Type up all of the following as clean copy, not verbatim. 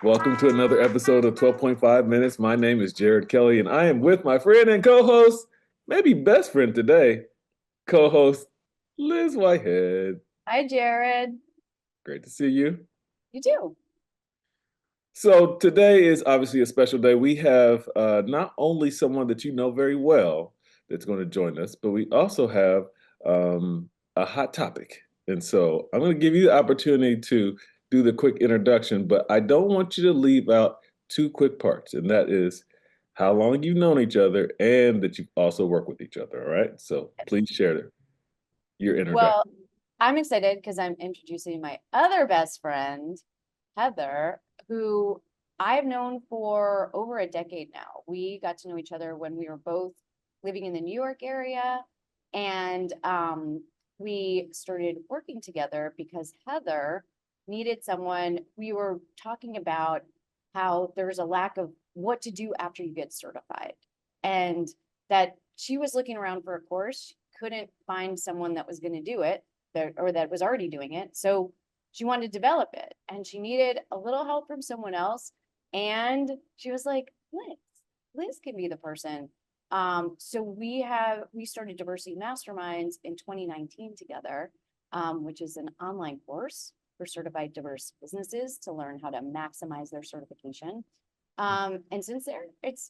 Welcome to another episode of 12.5 Minutes. My name is Jared Kelly, and I am with my friend and co-host, maybe best friend today, co-host Liz Whitehead. Hi, Jared. Great to see you. You do. So today is obviously a special day. We have not only someone that you know very well that's going to join us, but we also have a hot topic. And so I'm going to give you the opportunity to do the quick introduction, but I don't want you to leave out two quick parts, and that is how long you've known each other and that you also work with each other. All right. So please share your introduction. Well, I'm excited because I'm introducing my other best friend, Heather, who I've known for over a decade now. We got to know each other when we were both living in the New York area, and we started working together because Heather needed someone. We were talking about how there was a lack of what to do after you get certified, and that she was looking around for a course, couldn't find someone that was going to do it or that was already doing it. So she wanted to develop it and she needed a little help from someone else. And she was like, Liz can be the person. So we started Diversity Masterminds in 2019 together, which is an online course for certified diverse businesses to learn how to maximize their certification. And since there,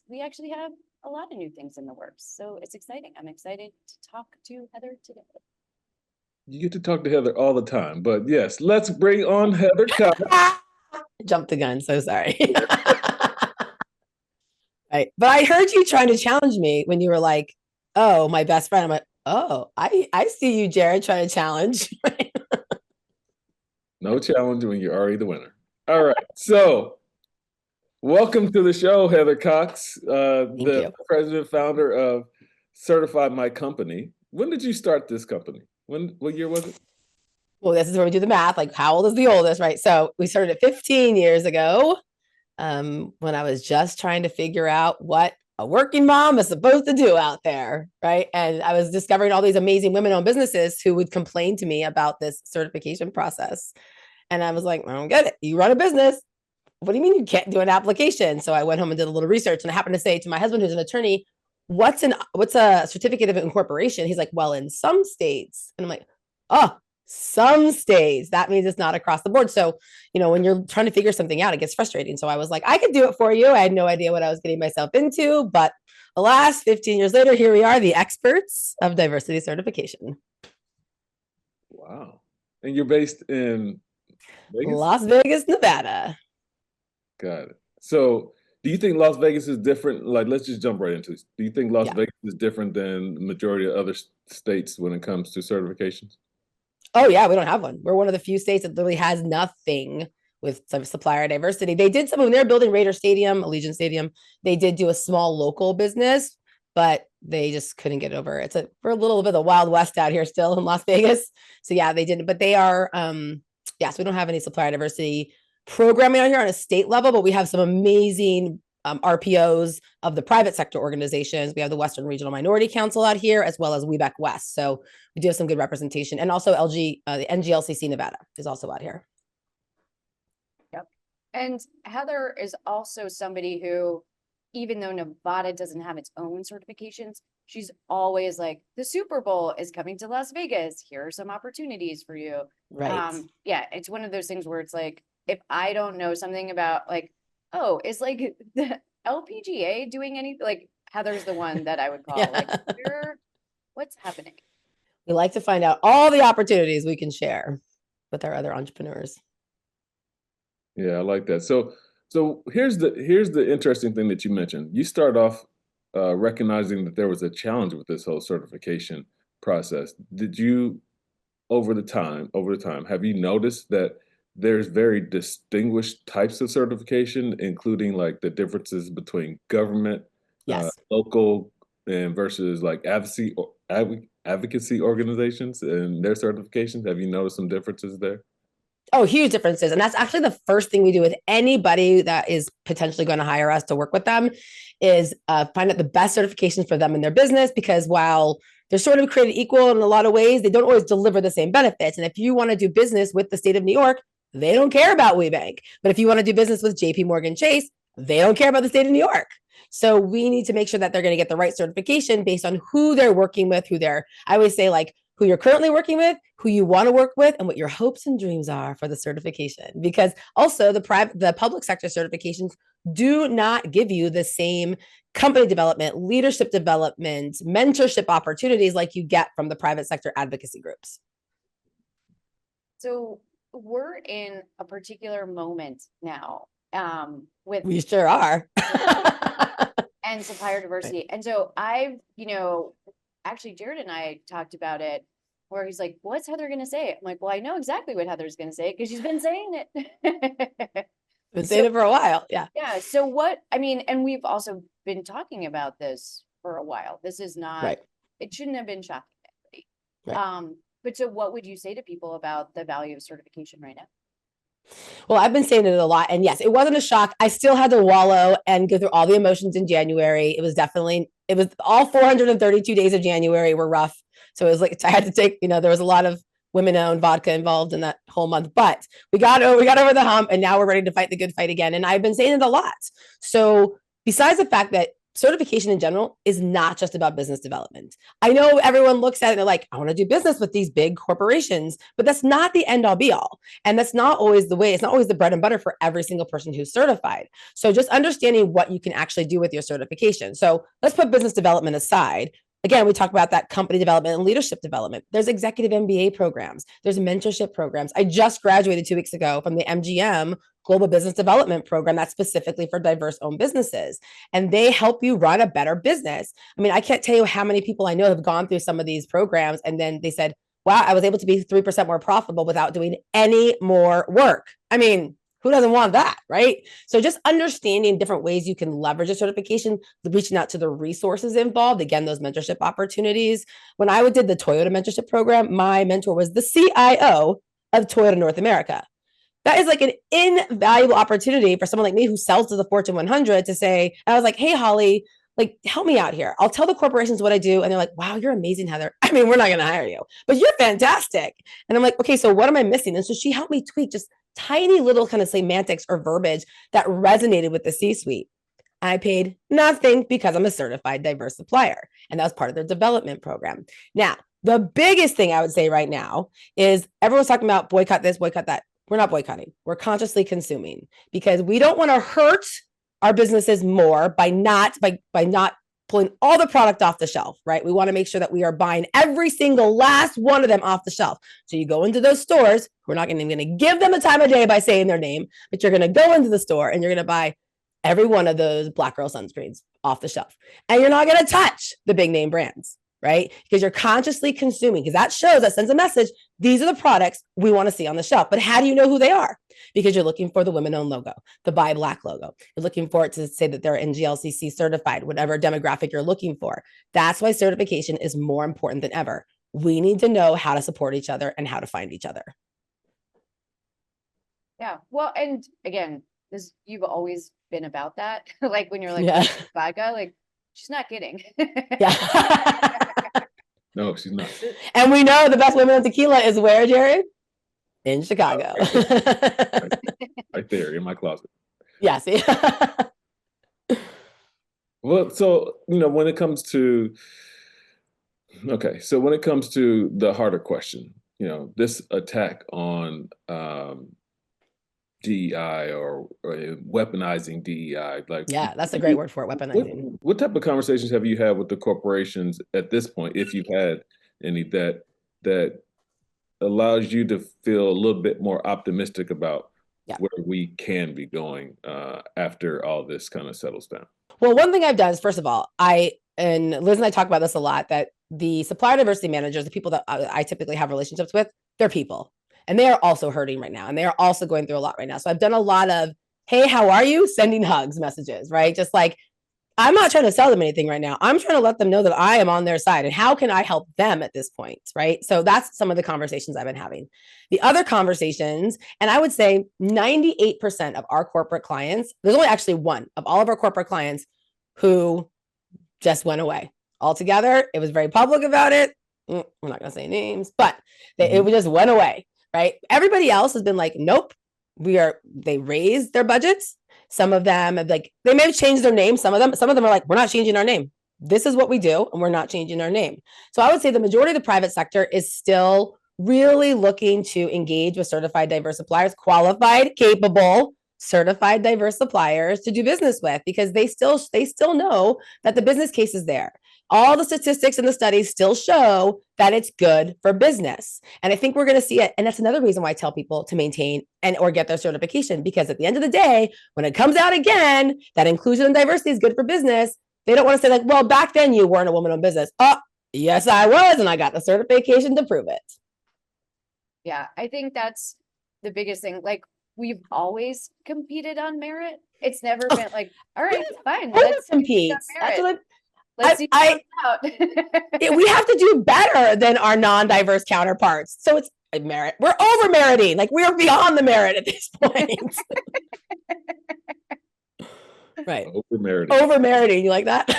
we actually have a lot of new things in the works. So it's exciting. I'm excited to talk to Heather today. You get to talk to Heather all the time, but yes, let's bring on Heather Cox. Jumped the gun. So sorry. Right. But I heard you trying to challenge me when you were like, oh, my best friend. I'm like, oh, I see you, Jared, trying to challenge. No challenge when you're already the winner. All right. So welcome to the show, Heather Cox, the president founder of Certify My Company. When did you start this company? What year was it? Well, this is where we do the math. Like, how old is the oldest, right? So we started it 15 years ago, when I was just trying to figure out what a working mom is supposed to do out there, right? And I was discovering all these amazing women-owned businesses who would complain to me about this certification process. And I was like, I don't get it. You run a business. What do you mean you can't do an application? So I went home and did a little research, and I happened to say to my husband, who's an attorney, what's a certificate of incorporation? He's like, well, in some states. And I'm like, oh, some states. That means it's not across the board. So, when you're trying to figure something out, it gets frustrating. So I was like, I could do it for you. I had no idea what I was getting myself into, but alas, 15 years later, here we are, the experts of diversity certification. Wow. And you're based in Vegas? Las Vegas, Nevada. Got it. So do you think Las Vegas is different? Like, let's just jump right into it. Do you think Las Vegas is different than the majority of other states when it comes to certifications? Oh, yeah, we don't have one. We're one of the few states that really has nothing with some supplier diversity. They did some when they're building Raider Stadium, Allegiant Stadium. They did do a small local business, but they just couldn't get over it. We're a little bit of the Wild West out here still in Las Vegas. So yeah, they didn't, but they are, so we don't have any supplier diversity programming on here on a state level, but we have some amazing RPOs of the private sector organizations. We have the Western Regional Minority Council out here, as well as WEBEC West. So we do have some good representation. And also the NGLCC Nevada is also out here. Yep. And Heather is also somebody who, even though Nevada doesn't have its own certifications, she's always like, the Super Bowl is coming to Las Vegas. Here are some opportunities for you. Right. Yeah, it's one of those things where it's like, if I don't know something about like, oh, is like the LPGA doing anything? Like, Heather's the one that I would call. Like, what's happening? We like to find out all the opportunities we can share with our other entrepreneurs. Yeah, I like that. So here's the interesting thing that you mentioned. You start off recognizing that there was a challenge with this whole certification process. Did you, over the time, have you noticed that there's very distinguished types of certification, including like the differences between government, local, and versus like advocacy organizations and their certifications? Have you noticed some differences there? Oh, huge differences. And that's actually the first thing we do with anybody that is potentially going to hire us to work with them is find out the best certifications for them in their business, because while they're sort of created equal in a lot of ways, they don't always deliver the same benefits. And if you want to do business with the state of New York, They don't care about WeBank. But if you want to do business with JP Morgan Chase, they don't care about the state of New York. So we need to make sure that they're going to get the right certification based on who they're working with, I always say, like, who you're currently working with, who you want to work with, and what your hopes and dreams are for the certification. Because also the public sector certifications do not give you the same company development, leadership development, mentorship opportunities like you get from the private sector advocacy groups. So we're in a particular moment now with We sure are. and supplier diversity. Right. And so I've, actually Jared and I talked about it where he's like, what's Heather going to say? I'm like, well, I know exactly what Heather's going to say because she's been saying it. Been saying it for a while. Yeah. Yeah. So and we've also been talking about this for a while. This is not, right. It shouldn't have been shocking to anybody. Right. But so what would you say to people about the value of certification right now? Well, I've been saying it a lot. And yes, it wasn't a shock. I still had to wallow and go through all the emotions in January. It was all 432 days of January were rough. So it was like, I had to take, there was a lot of women-owned vodka involved in that whole month, but we got over the hump and now we're ready to fight the good fight again. And I've been saying it a lot. So besides the fact that certification in general is not just about business development. I know everyone looks at it and they're like, I want to do business with these big corporations, but that's not the end all be all. And that's not always the way. It's not always the bread and butter for every single person who's certified. So just understanding what you can actually do with your certification. So let's put business development aside. Again, we talk about that company development and leadership development. There's executive MBA programs. There's mentorship programs. I just graduated 2 weeks ago from the MGM Global Business Development Program that's specifically for diverse-owned businesses. And they help you run a better business. I mean, I can't tell you how many people I know have gone through some of these programs and then they said, wow, I was able to be 3% more profitable without doing any more work. I mean, who doesn't want that, right? So just understanding different ways you can leverage a certification, reaching out to the resources involved, again, those mentorship opportunities. When I did the Toyota mentorship program, my mentor was the CIO of Toyota North America. That is like an invaluable opportunity for someone like me who sells to the Fortune 100 to say, I was like, hey, Holly, like, help me out here. I'll tell the corporations what I do. And they're like, wow, you're amazing, Heather. I mean, we're not going to hire you, but you're fantastic. And I'm like, okay, so what am I missing? And so she helped me tweak just tiny little kind of semantics or verbiage that resonated with the C-suite. I paid nothing because I'm a certified diverse supplier. And that was part of their development program. Now, the biggest thing I would say right now is everyone's talking about boycott this, boycott that. We're not boycotting. We're consciously consuming because we don't want to hurt our businesses more by not pulling all the product off the shelf, right? We want to make sure that we are buying every single last one of them off the shelf. So you go into those stores, we're not even going to give them a time of day by saying their name, but you're going to go into the store and you're going to buy every one of those Black Girl sunscreens off the shelf. And you're not going to touch the big name brands, right? Because you're consciously consuming, because that sends a message. These are the products we want to see on the shelf. But how do you know who they are? Because you're looking for the women-owned logo, the Buy Black logo. You're looking for it to say that they're NGLCC certified, whatever demographic you're looking for. That's why certification is more important than ever. We need to know how to support each other and how to find each other. Yeah. Well, and again, you've always been about that. Like when you're like, vodka, like she's not kidding. Yeah. No, she's not. And we know the best women in tequila is where, Jared? In Chicago. Right there in my closet. Yeah, see? Well, so, when it comes to the harder question, this attack on DEI or weaponizing DEI, yeah, that's a great word for it, weaponizing. What type of conversations have you had with the corporations at this point, if you've had any, that allows you to feel a little bit more optimistic about where we can be going after all this kind of settles down? Well, one thing I've done is, first of all, and Liz and I talk about this a lot, that the supplier diversity managers, the people that I typically have relationships with, they're people. And they are also hurting right now. And they are also going through a lot right now. So I've done a lot of, hey, how are you? Sending hugs messages, right? Just like, I'm not trying to sell them anything right now. I'm trying to let them know that I am on their side and how can I help them at this point, right? So that's some of the conversations I've been having. The other conversations, and I would say 98% of our corporate clients, there's only actually one of all of our corporate clients who just went away altogether. It was very public about it. We're not going to say names, but it just went away. Right? Everybody else has been like, nope, they raised their budgets. Some of them have they may have changed their name. Some of them are like, we're not changing our name. This is what we do, and we're not changing our name. So I would say the majority of the private sector is still really looking to engage with certified diverse suppliers, qualified, capable, certified diverse suppliers to do business with, because they still know that the business case is there. All the statistics and the studies still show that it's good for business. And I think we're going to see it. And that's another reason why I tell people to maintain or get their certification, because at the end of the day, when it comes out again, that inclusion and diversity is good for business. They don't want to say like, well, back then you weren't a woman-owned business. Oh, yes, I was. And I got the certification to prove it. Yeah, I think that's the biggest thing. Like, we've always competed on merit. It's never been like, all right, fine, let's compete. Let's see out. We have to do better than our non-diverse counterparts. So it's merit. We're over meriting. Like, we're beyond the merit at this point. Right. Over meriting. You like that?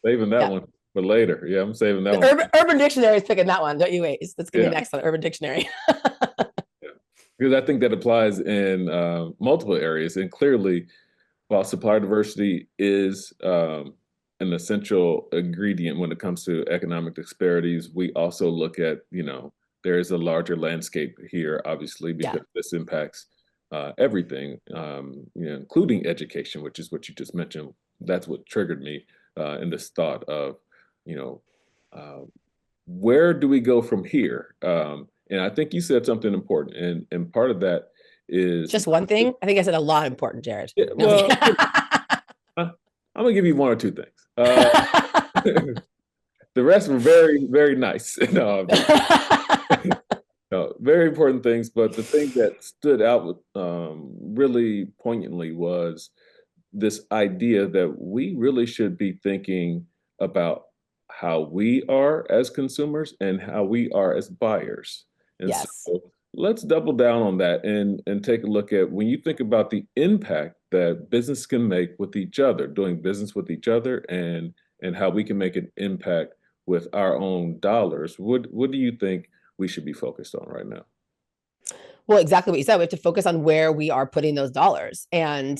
Saving that one for later. Yeah, I'm saving that one. Urban Dictionary is picking that one. Don't you wait? That's going to be next on Urban Dictionary. Because I think that applies in multiple areas. And clearly, while supplier diversity is an essential ingredient when it comes to economic disparities, we also look at, there is a larger landscape here, obviously, because this impacts everything, including education, which is what you just mentioned. That's what triggered me in this thought of, where do we go from here? And I think you said something important, and part of that is just one thing. I think I said a lot important, Jared. Yeah, well, I'm gonna give you one or two things. The rest were very, very nice. No, very important things. But the thing that stood out really poignantly was this idea that we really should be thinking about how we are as consumers and how we are as buyers. And so let's double down on that and take a look at, when you think about the impact that business can make with each other, doing business with each other, and how we can make an impact with our own dollars. What do you think we should be focused on right now? Well, exactly what you said. We have to focus on where we are putting those dollars and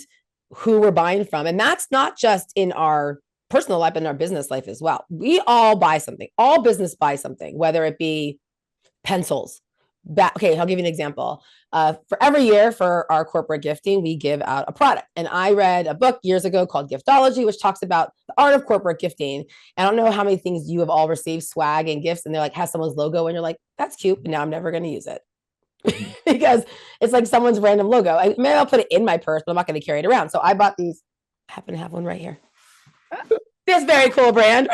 who we're buying from. And that's not just in our personal life, but in our business life as well. We all buy something. All business buys something, whether it be pencils. Okay, I'll give you an example. For every year for our corporate gifting, we give out a product. And I read a book years ago called Giftology, which talks about the art of corporate gifting. And I don't know how many things you have all received, swag and gifts, and they're like, has someone's logo, and you're like, that's cute, but now I'm never going to use it. Because it's like someone's random logo. Maybe I'll put it in my purse, but I'm not going to carry it around. So I bought these. I happen to have one right here. This very cool brand.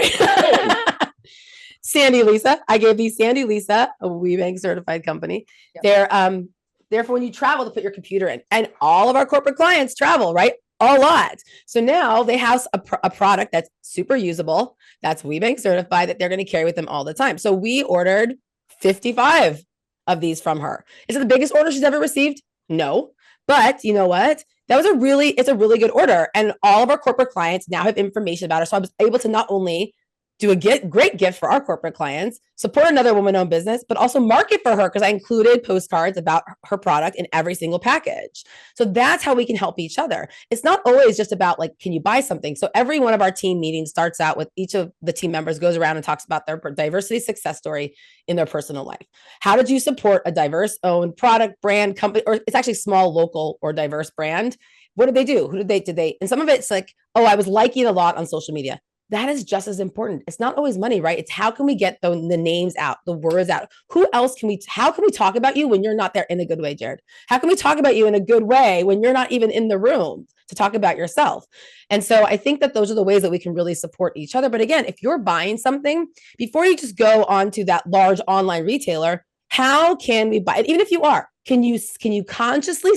Sandy Lisa. I gave these Sandy Lisa, a WeBank certified company. Yep. They're for when you travel to put your computer in. And all of our corporate clients travel, right? A lot. So now they have a product that's super usable, that's WeBank certified, that they're going to carry with them all the time. So we ordered 55 of these from her. Is it the biggest order she's ever received? No. But you know what? It's a really good order. And all of our corporate clients now have information about her. So I was able to not only do a great gift for our corporate clients, support another woman-owned business, but also market for her, because I included postcards about her product in every single package. So that's how we can help each other. It's not always just about like, can you buy something? So every one of our team meetings starts out with each of the team members goes around and talks about their diversity success story in their personal life. How did you support a diverse owned product, brand, company, or it's actually small, local, or diverse brand? What did they do? Who did they? And some of it's like, oh, I was liking a lot on social media. That is just as important. It's not always money, right? It's how can we get the names out, the words out? How can we talk about you when you're not there in a good way, Jared? How can we talk about you in a good way when you're not even in the room to talk about yourself? And so I think that those are the ways that we can really support each other. But again, if you're buying something, before you just go onto that large online retailer, how can we buy it? Even if you are, can you consciously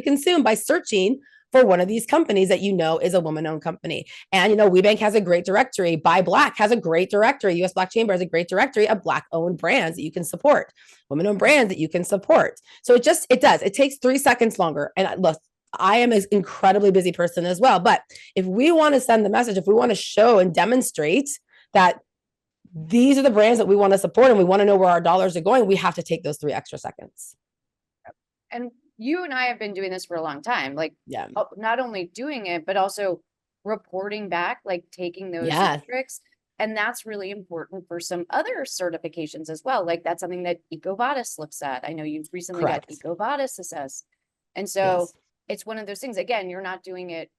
consume by searching for one of these companies that you know is a woman-owned company? And WeBank has a great directory. Buy Black has a great directory. US Black Chamber has a great directory of Black-owned brands that you can support, women-owned brands that you can support. So it takes 3 seconds longer. And look, I am an incredibly busy person as well. But if we want to send the message, if we want to show and demonstrate that these are the brands that we want to support and we want to know where our dollars are going, we have to take those 3 extra seconds. And you and I have been doing this for a long time, like Yeah. not only doing it, but also reporting back, like taking those Yeah. metrics. And that's really important for some other certifications as well. Like that's something that EcoVadis looks at. I know you've recently got Correct. EcoVadis assessed. And so Yes. it's one of those things, again, you're not doing it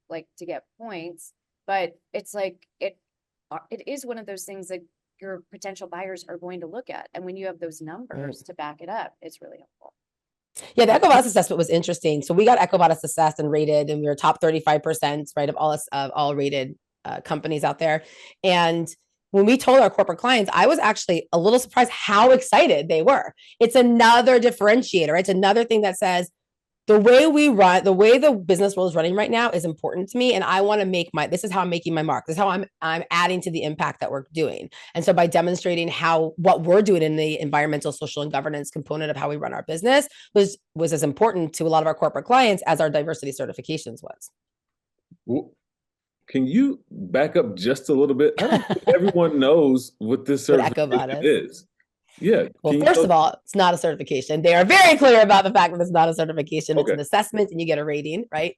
like to get points, but it's like it is one of those things that your potential buyers are going to look at. And when you have those numbers to back it up, it's really helpful. Yeah, the EcoVadis assessment was interesting. So we got EcoVadis assessed and rated, and we were top 35%, right, of all rated companies out there. And when we told our corporate clients, I was actually a little surprised how excited they were. It's another differentiator. Right? It's another thing that says the way we run, the way the business world is running right now is important to me. And I want to make this is how I'm making my mark. This is how I'm adding to the impact that we're doing. And so by demonstrating what we're doing in the environmental, social, and governance component of how we run our business was as important to a lot of our corporate clients as our diversity certifications was. Well, can you back up just a little bit? I don't think everyone knows what this What certification EcoVadis is. Yeah. Well, Can you first of all, it's not a certification. They are very clear about the fact that it's not a certification. It's Okay. an assessment and you get a rating, right?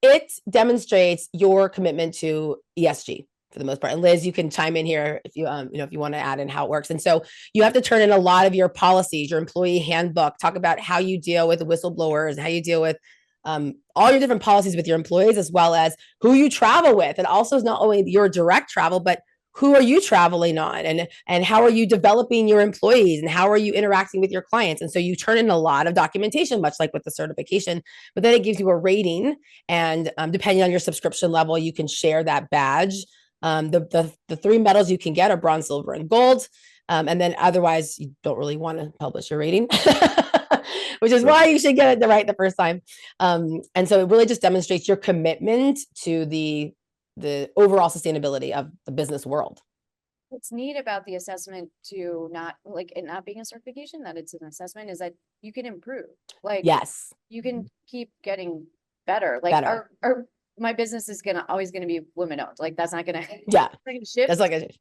It demonstrates your commitment to ESG for the most part. And Liz, you can chime in here if you, if you want to add in how it works. And so you have to turn in a lot of your policies, your employee handbook, talk about how you deal with whistleblowers, how you deal with all your different policies with your employees, as well as who you travel with. And also is not only your direct travel, but who are you traveling on, and how are you developing your employees, and how are you interacting with your clients? And so you turn in a lot of documentation, much like with the certification, but then it gives you a rating, and depending on your subscription level, you can share that badge. The three medals you can get are bronze, silver, and gold. And then otherwise you don't really want to publish your rating, which is why you should get it right the first time. And so it really just demonstrates your commitment to the overall sustainability of the business world. What's neat about the assessment to not like it not being a certification, that it's an assessment, is that you can improve. Like yes, you can keep getting better. Like our my business is always gonna be women owned. Like that's not gonna shift. That's like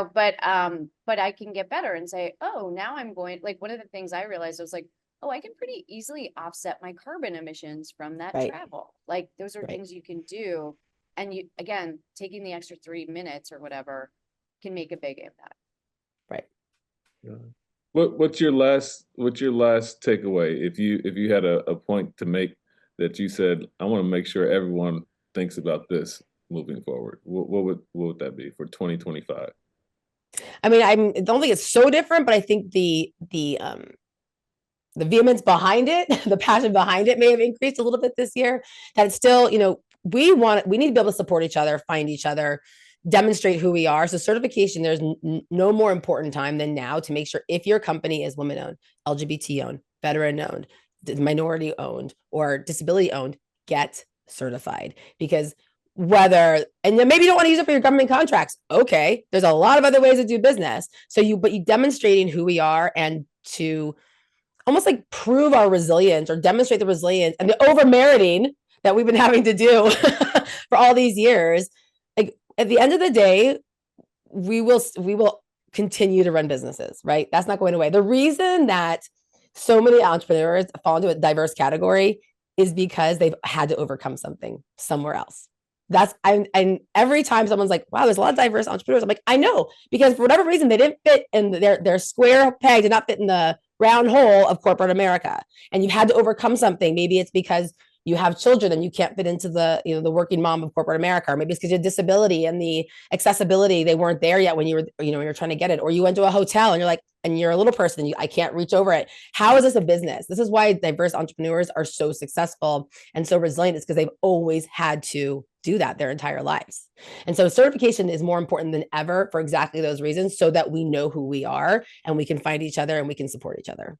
but I can get better and say, oh, now I'm going, like one of the things I realized was like, oh, I can pretty easily offset my carbon emissions from that travel. Like those are things you can do. And you, again, taking the extra 3 minutes or whatever can make a big impact. Right. Yeah. What's your last takeaway? If you had a point to make that you said, I want to make sure everyone thinks about this moving forward, what would that be for 2025? I mean, I don't think it's so different, but I think the vehemence behind it, the passion behind it may have increased a little bit this year. That it's still, we need to be able to support each other, find each other, demonstrate who we are. So certification, there's no more important time than now to make sure if your company is women owned, LGBT owned, veteran owned, minority owned, or disability owned, get certified. Because and then maybe you don't want to use it for your government contracts. Okay. There's a lot of other ways to do business. But you demonstrating who we are and to almost like prove our resilience or demonstrate the resilience and the over meriting that we've been having to do for all these years. Like at the end of the day, we will continue to run businesses, right? That's not going away. The reason that so many entrepreneurs fall into a diverse category is because they've had to overcome something somewhere else. And every time someone's like, wow, there's a lot of diverse entrepreneurs. I'm like, I know, because for whatever reason, they didn't fit in their square peg did not fit in the round hole of corporate America. And you had to overcome something. Maybe it's because you have children and you can't fit into the working mom of corporate America, or maybe it's because you have disability and the accessibility, they weren't there yet when you were, when you're trying to get it, or you went to a hotel and you're like, and you're a little person and I can't reach over it. How is this a business? This is why diverse entrepreneurs are so successful and so resilient. It's because they've always had to do that their entire lives. And so certification is more important than ever for exactly those reasons, so that we know who we are and we can find each other and we can support each other.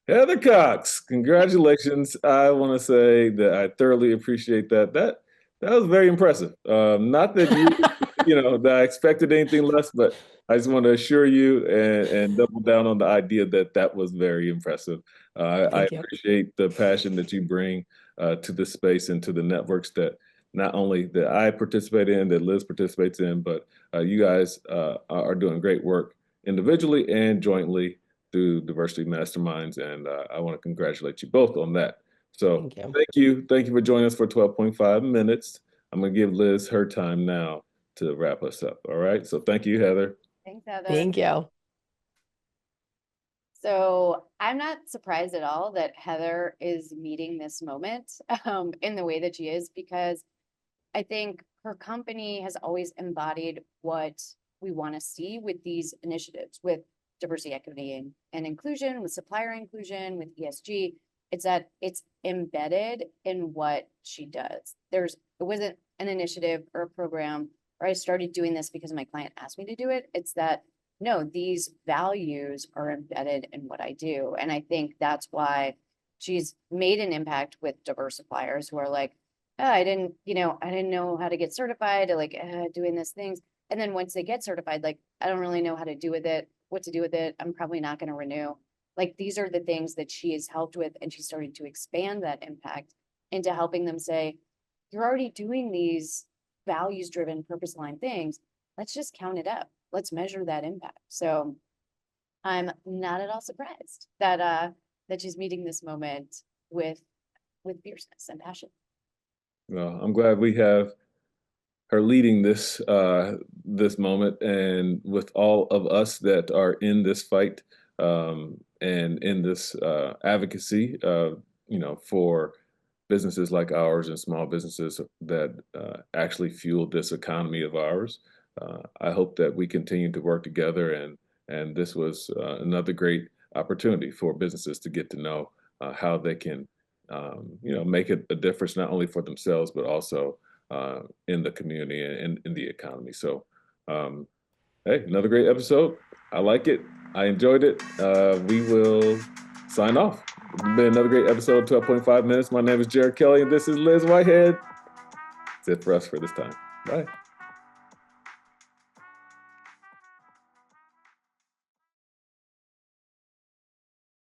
Heather Cox, congratulations. I want to say that I thoroughly appreciate that. That was very impressive. Not that that I expected anything less, but I just want to assure you and double down on the idea that was very impressive. I appreciate the passion that you bring to the space and to the networks that not only that I participate in, that Liz participates in, but you guys are doing great work individually and jointly. through diversity masterminds, and I want to congratulate you both on that. So Thank you. thank you for joining us for 12.5 minutes. I'm going to give Liz her time now to wrap us up. All right. So thank you, Heather. Thanks, Heather. Thank you. So I'm not surprised at all that Heather is meeting this moment in the way that she is, because I think her company has always embodied what we want to see with these initiatives, with diversity, equity, and inclusion, with supplier inclusion, with ESG. It's that it's embedded in what she does. It wasn't an initiative or a program, or I started doing this because my client asked me to do it. It's that, no, these values are embedded in what I do. And I think that's why she's made an impact with diverse suppliers who are like, oh, I didn't know how to get certified, or like doing these things. And then once they get certified, like, I don't really know how to do with it, what to do with it. I'm probably not going to renew. Like, these are the things that she has helped with. And she's starting to expand that impact into helping them say, you're already doing these values-driven, purpose-aligned things. Let's just count it up. Let's measure that impact. So I'm not at all surprised that she's meeting this moment with fierceness and passion. Well, I'm glad we have her leading this this moment, and with all of us that are in this fight and in this advocacy, for businesses like ours and small businesses that actually fuel this economy of ours. I hope that we continue to work together, and this was another great opportunity for businesses to get to know how they can make a difference, not only for themselves but also in the community and in the economy. So, hey, another great episode. I like it. I enjoyed it. We will sign off. It's been another great episode, 12.5 minutes. My name is Jared Kelly, and this is Liz Whitehead. That's it for us for this time. Bye.